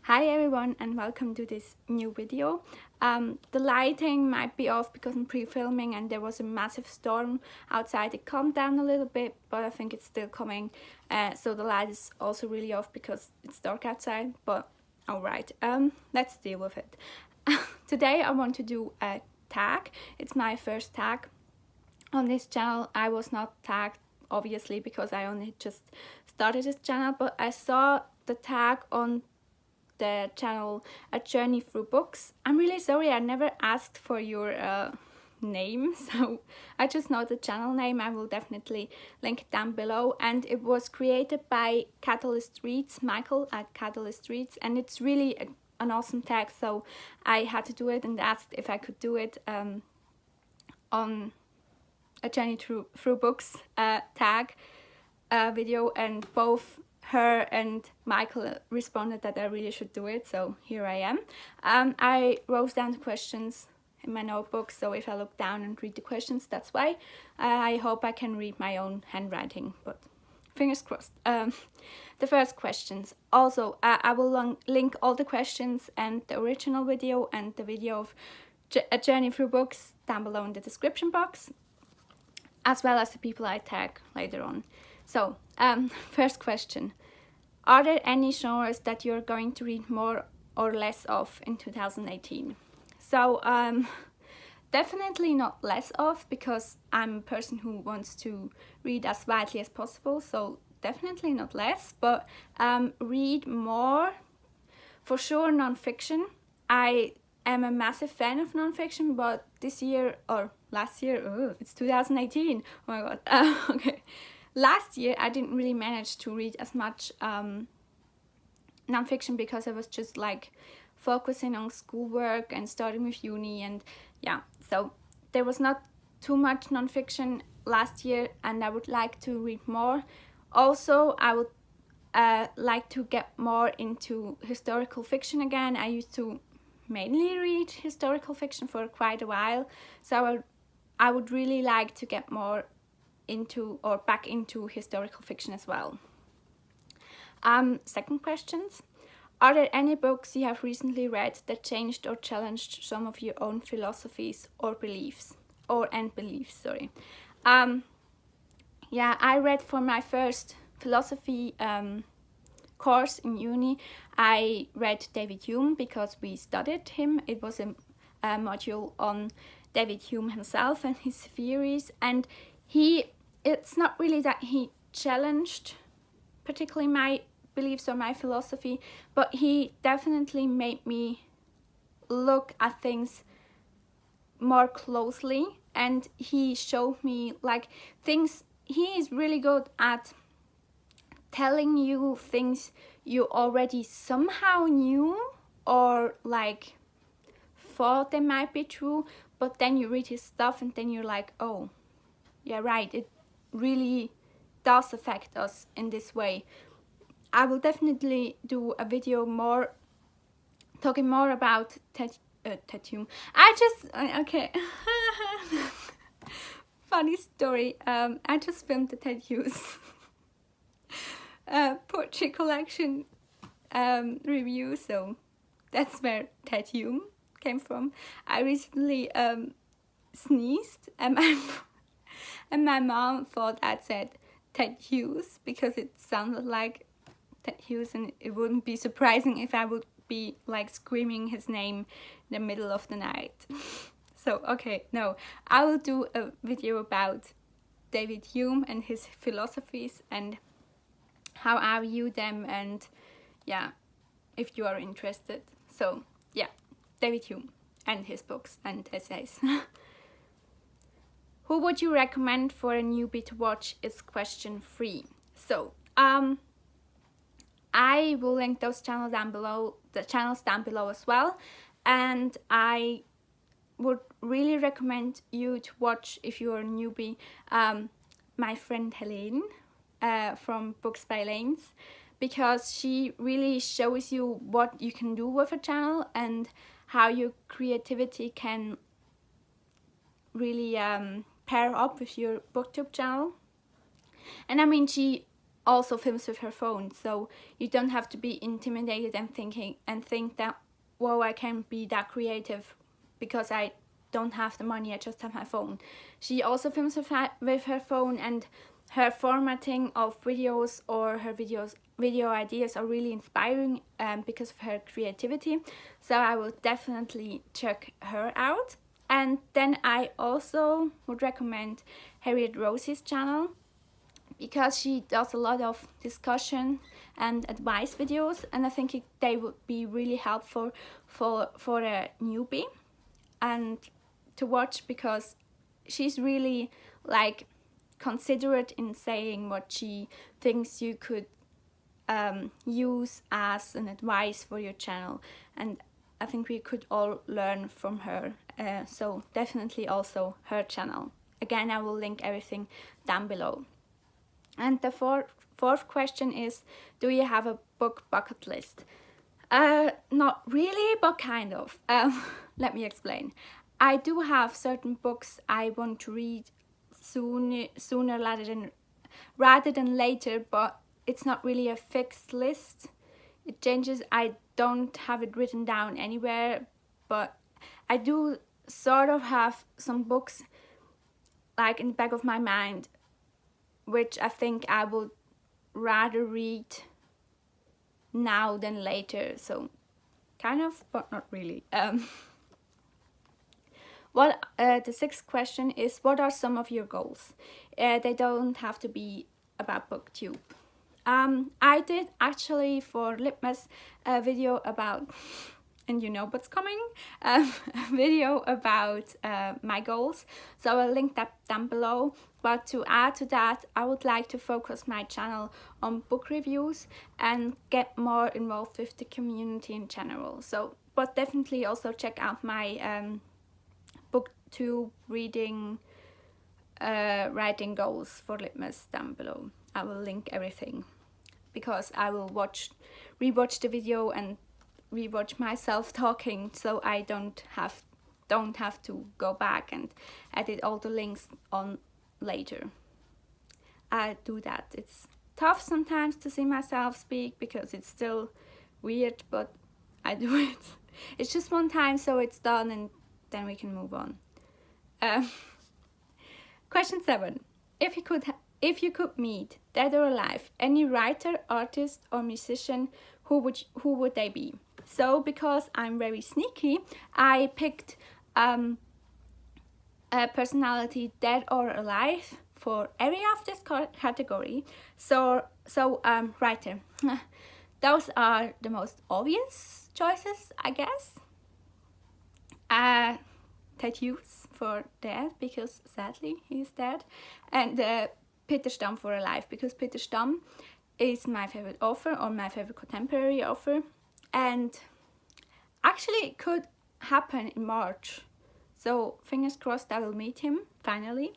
Hi everyone and welcome to this new video. The lighting might be off because I'm pre-filming and there was a massive storm outside. It calmed down a little bit, but I think it's still coming. So the light is also really off because it's dark outside, but alright, let's deal with it. Today I want to do a tag. It's my first tag on this channel. I was not tagged obviously because I only just started this channel, but I saw the tag on the channel A Journey Through Books. I'm really sorry, I never asked for your name, so I just know the channel name. I will definitely link it down below, and it was created by Catalyst Reads, Michael at Catalyst Reads, and it's really an awesome tag, so I had to do it and asked if I could do it on A Journey Through Books tag video, and both her and Michael responded that I really should do it, so here I am. I wrote down the questions in my notebook, so if I look down and read the questions, that's why. I hope I can read my own handwriting, but fingers crossed. The first questions. Also, I will link all the questions and the original video and the video of A Journey Through Books down below in the description box, as well as the people I tag later on. So, first question. Are there any genres that you're going to read more or less of in 2018? So, definitely not less of, because I'm a person who wants to read as widely as possible, so definitely not less, but read more, for sure, non-fiction. I am a massive fan of non-fiction, but this year, or last year, it's 2018, oh my god, okay. Last year I didn't really manage to read as much non-fiction because I was just like focusing on schoolwork and starting with uni, and yeah, so there was not too much non-fiction last year, and I would like to read more. Also, I would like to get more into historical fiction again. I used to mainly read historical fiction for quite a while, so I would really like to get more into or back into historical fiction as well. Second questions. Are there any books you have recently read that changed or challenged some of your own philosophies or beliefs? Yeah, I read for my first philosophy course in uni. I read David Hume because we studied him. It was a module on David Hume himself and his theories, and it's not really that he challenged particularly my beliefs or my philosophy, but he definitely made me look at things more closely, and he showed me like things. He is really good at telling you things you already somehow knew or like thought they might be true, but then you read his stuff and then you're like, oh yeah, right, it really does affect us in this way. I will definitely do a video talking more about Ted Hume. Okay. Funny story. I just filmed the Ted Hughes poetry collection review, so that's where Ted Hume came from. I recently sneezed and my mom thought I said Ted Hughes because it sounded like Ted Hughes, and it wouldn't be surprising if I would be like screaming his name in the middle of the night. So okay, no, I will do a video about David Hume and his philosophies and how I view them, and yeah, if you are interested. So yeah, David Hume and his books and essays. Who would you recommend for a newbie to watch is question 3. So I will link those channels down below, the channels down below as well, and I would really recommend you to watch, if you are a newbie, my friend Helene from Books by Lanes, because she really shows you what you can do with a channel and how your creativity can really pair up with your BookTube channel. And I mean, she also films with her phone, so you don't have to be intimidated and think that, whoa, I can't be that creative because I don't have the money, I just have my phone. She also films with her phone, and her formatting of videos or her video ideas are really inspiring because of her creativity. So I will definitely check her out. And then I also would recommend Harriet Rosie's channel, because she does a lot of discussion and advice videos, and I think they would be really helpful for a newbie and to watch, because she's really like considerate in saying what she thinks you could use as an advice for your channel, and I think we could all learn from her. So definitely also her channel. Again, I will link everything down below. And the fourth question is, do you have a book bucket list? Not really, but kind of. Let me explain. I do have certain books I want to read sooner rather than later, but it's not really a fixed list. It changes. I don't have it written down anywhere, but I do sort of have some books like in the back of my mind, which I think I would rather read now than later. So kind of, but not really. The sixth question is, what are some of your goals? They don't have to be about BookTube. I did actually for Litmus a video about, and you know what's coming, a video about my goals, so I'll link that down below. But to add to that, I would like to focus my channel on book reviews and get more involved with the community in general. So, but definitely also check out my BookTube reading writing goals for Litmus down below. I will link everything, because I will rewatch the video and rewatch myself talking, so I don't have to go back and edit all the links on later. I do that. It's tough sometimes to see myself speak because it's still weird, but I do it. It's just one time, so it's done, and then we can move on. Question 7. If you could meet, dead or alive, any writer, artist, or musician, who would they be? So, because I'm very sneaky, I picked a personality, dead or alive, for every of this category. So writer. Those are the most obvious choices, I guess. Tattoos for dead, because sadly he's dead, and Peter Stamm for alive, because Peter Stamm is my favorite author, or my favorite contemporary author, and actually it could happen in March, so fingers crossed I will meet him finally.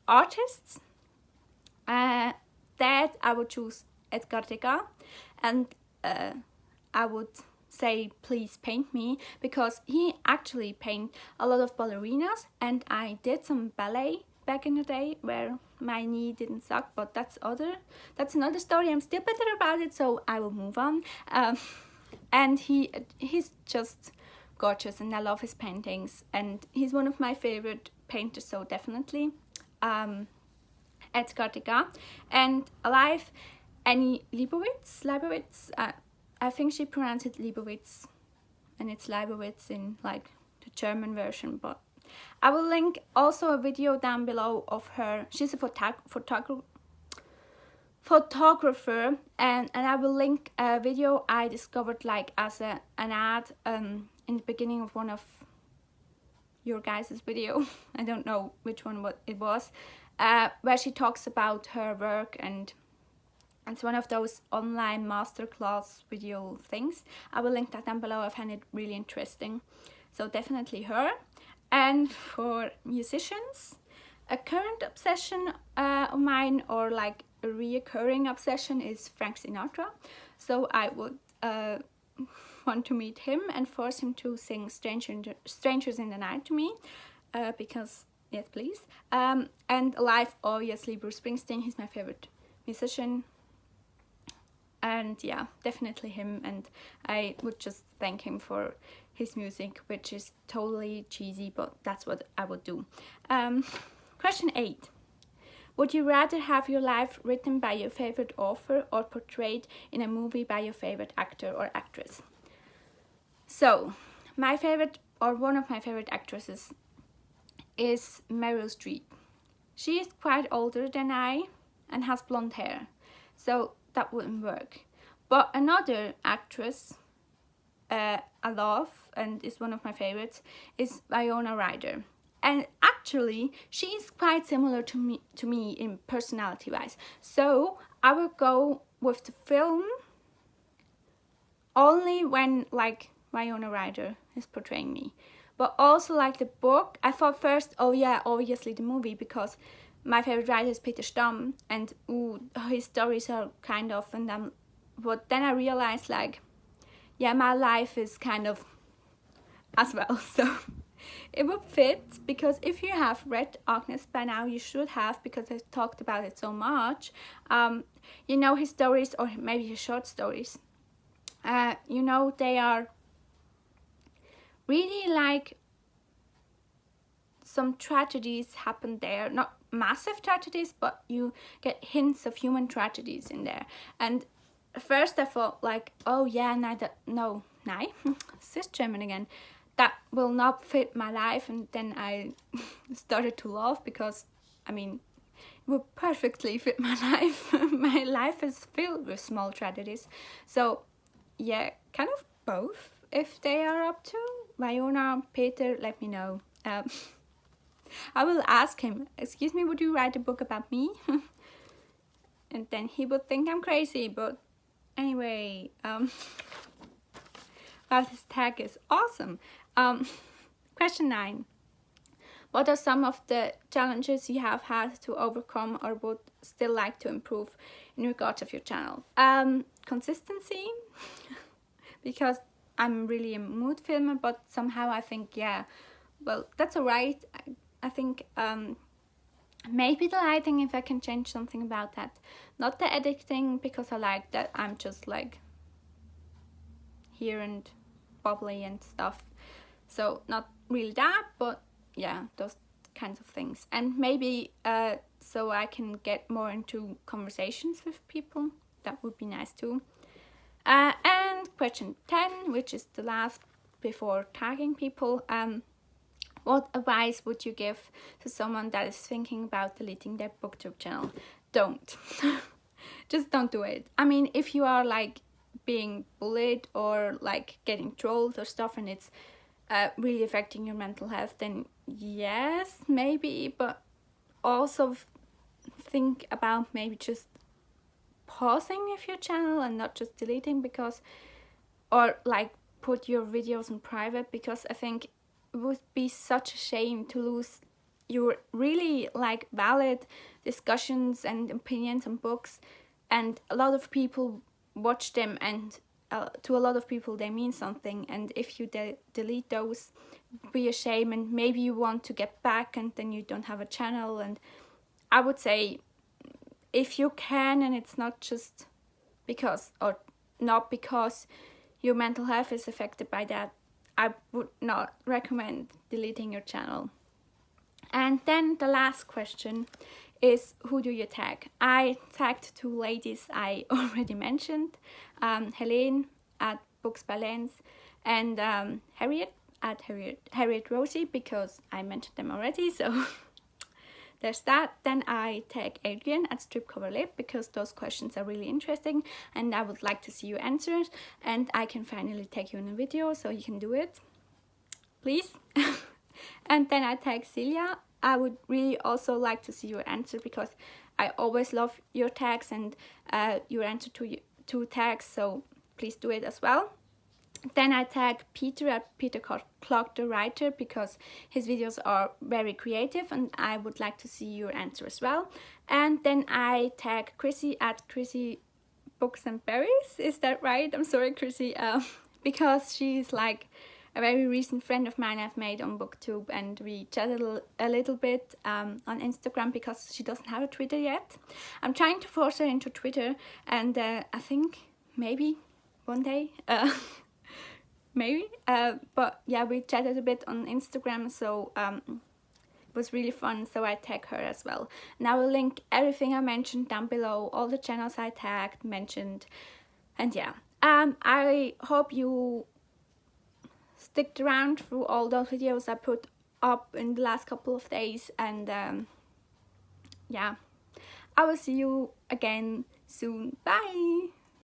Artists, dead, I would choose Edgar Degas, and I would say please paint me, because he actually painted a lot of ballerinas, and I did some ballet back in the day where my knee didn't suck, but that's another story. I'm still bitter about it, so I will move on. And he's just gorgeous, and I love his paintings, and he's one of my favorite painters, so definitely Edgar Degas. And alive, Annie Leibovitz. I think she pronounced it Leibovitz, and it's Leibovitz in like the German version, but I will link also a video down below of her. She's a photographer, and I will link a video I discovered like as an ad in the beginning of one of your guys' video. I don't know which one it was, where she talks about her work, and it's one of those online masterclass video things. I will link that down below. I find it really interesting. So definitely her. And for musicians, a current obsession of mine, or like a reoccurring obsession, is Frank Sinatra. So I would want to meet him and force him to sing Strangers in the Night to me, because yes please. And alive, obviously Bruce Springsteen. He's my favorite musician. And yeah, definitely him, and I would just thank him for his music, which is totally cheesy, but that's what I would do. Question 8. Would you rather have your life written by your favorite author or portrayed in a movie by your favorite actor or actress? So, my favorite, or one of my favorite actresses, is Meryl Streep. She is quite older than I and has blonde hair, so that wouldn't work. But another actress I love and is one of my favorites is Winona Ryder. And actually, she is quite similar to me in personality-wise. So I will go with the film only when like Winona Ryder is portraying me. But also like the book, I thought first, oh yeah, obviously the movie, because my favorite writer is Peter Stamm, and his stories are kind of, and but then I realized like, yeah, my life is kind of as well, so it would fit, because if you have read Agnes by now, you should have, because I've talked about it so much. You know his stories, or maybe his short stories. You know, they are really like some tragedies happen there, not massive tragedies, but you get hints of human tragedies in there. And first I thought like, oh yeah, no, Swiss German again, that will not fit my life. And then I started to laugh, because I mean, it would perfectly fit my life. My life is filled with small tragedies. So yeah, kind of both. If they are up to Winona, Peter, let me know. I will ask him, excuse me, would you write a book about me? And then he would think I'm crazy, but anyway, wow, this tag is awesome. Question 9. What are some of the challenges you have had to overcome or would still like to improve in regards of your channel? Consistency, because I'm really a mood filmer, but somehow I think, yeah, well, that's alright. I think maybe the lighting, if I can change something about that. Not the editing, because I like that I'm just like here and bubbly and stuff. So not really that, but yeah, those kinds of things. And maybe so I can get more into conversations with people. That would be nice too. And question 10, which is the last before tagging people. What advice would you give to someone that is thinking about deleting their BookTube channel? Don't. Just don't do it. I mean, if you are like being bullied or like getting trolled or stuff, and it's really affecting your mental health, then yes, maybe, but also think about maybe just pausing with your channel and not just deleting, because, or like put your videos in private, because I think it would be such a shame to lose your really like valid discussions and opinions on books, and a lot of people watch them, and to a lot of people they mean something, and if you delete those, it would be a shame, and maybe you want to get back and then you don't have a channel. And I would say, if you can, and it's not just because, or not because your mental health is affected by that, I would not recommend deleting your channel. And then the last question is, who do you tag? I tagged 2 ladies I already mentioned, Helene at Books by Lens, and Harriet at Harriet Rosie, because I mentioned them already, so there's that. Then I tag Adrian at Strip Cover Lip, because those questions are really interesting and I would like to see your answers, and I can finally tag you in a video, so you can do it, please. And then I tag Celia. I would really also like to see your answer, because I always love your tags and your answer to tags, so please do it as well. Then I tag Peter at Peter Clark the Writer, because his videos are very creative and I would like to see your answer as well. And then I tag Chrissy at Chrissy Books and Berries. Is that right? I'm sorry, Chrissy, because she's like a very recent friend of mine I've made on BookTube, and we chatted a little bit on Instagram because she doesn't have a Twitter yet. I'm trying to force her into Twitter, and I think maybe one day, maybe. But yeah, we chatted a bit on Instagram, so it was really fun, so I tag her as well. And I will link everything I mentioned down below, all the channels I tagged, mentioned, and yeah. I hope you sticked around through all those videos I put up in the last couple of days, and yeah, I will see you again soon. Bye!